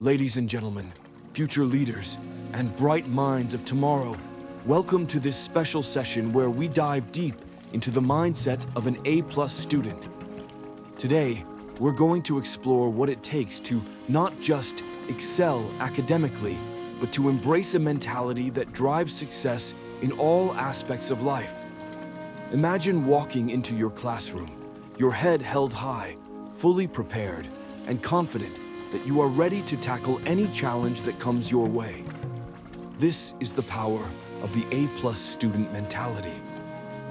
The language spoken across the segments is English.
Ladies and gentlemen, future leaders, and bright minds of tomorrow, welcome to this special session where we dive deep into the mindset of an A-plus student. Today, we're going to explore what it takes to not just excel academically, but to embrace a mentality that drives success in all aspects of life. Imagine walking into your classroom, your head held high, fully prepared, and confident that you are ready to tackle any challenge that comes your way. This is the power of the A-plus student mentality.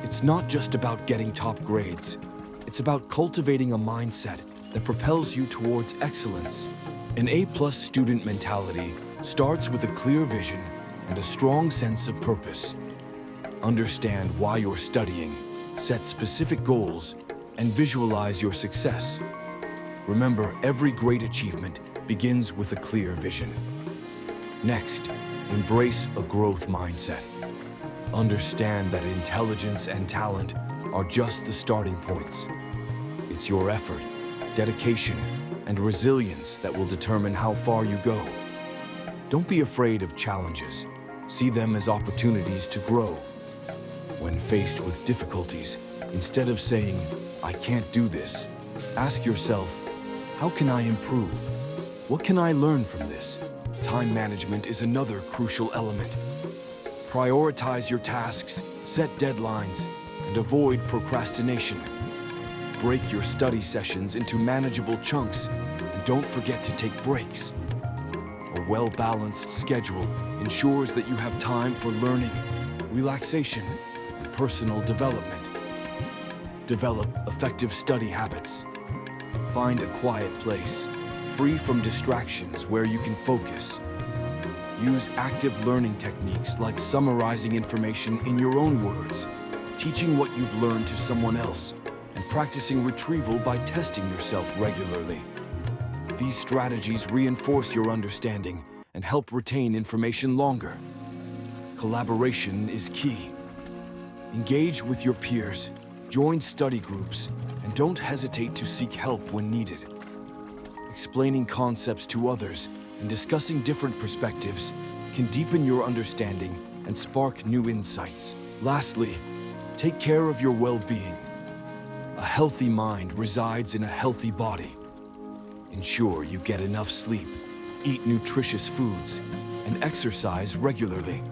It's not just about getting top grades. It's about cultivating a mindset that propels you towards excellence. An A-plus student mentality starts with a clear vision and a strong sense of purpose. Understand why you're studying, set specific goals, and visualize your success. Remember, every great achievement begins with a clear vision. Next, embrace a growth mindset. Understand that intelligence and talent are just the starting points. It's your effort, dedication, and resilience that will determine how far you go. Don't be afraid of challenges. See them as opportunities to grow. When faced with difficulties, instead of saying, "I can't do this," ask yourself, "How can I improve? What can I learn from this?" Time management is another crucial element. Prioritize your tasks, set deadlines, and avoid procrastination. Break your study sessions into manageable chunks, and don't forget to take breaks. A well-balanced schedule ensures that you have time for learning, relaxation, and personal development. Develop effective study habits. Find a quiet place, free from distractions where you can focus. Use active learning techniques like summarizing information in your own words, teaching what you've learned to someone else, and practicing retrieval by testing yourself regularly. These strategies reinforce your understanding and help retain information longer. Collaboration is key. Engage with your peers, join study groups, and don't hesitate to seek help when needed. Explaining concepts to others and discussing different perspectives can deepen your understanding and spark new insights. Lastly, take care of your well-being. A healthy mind resides in a healthy body. Ensure you get enough sleep, eat nutritious foods, and exercise regularly.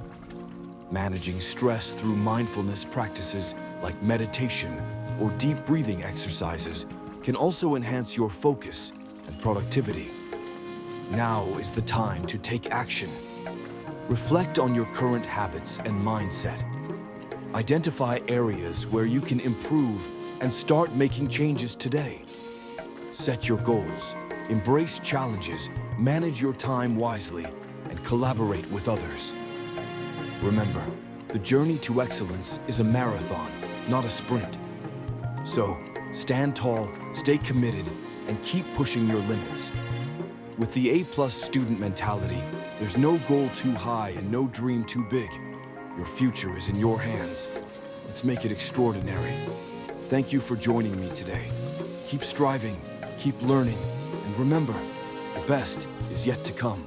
Managing stress through mindfulness practices like meditation or deep breathing exercises can also enhance your focus and productivity. Now is the time to take action. Reflect on your current habits and mindset. Identify areas where you can improve and start making changes today. Set your goals, embrace challenges, manage your time wisely, and collaborate with others. Remember, the journey to excellence is a marathon, not a sprint. So, stand tall, stay committed, and keep pushing your limits. With the A-plus student mentality, there's no goal too high and no dream too big. Your future is in your hands. Let's make it extraordinary. Thank you for joining me today. Keep striving, keep learning, and remember, the best is yet to come.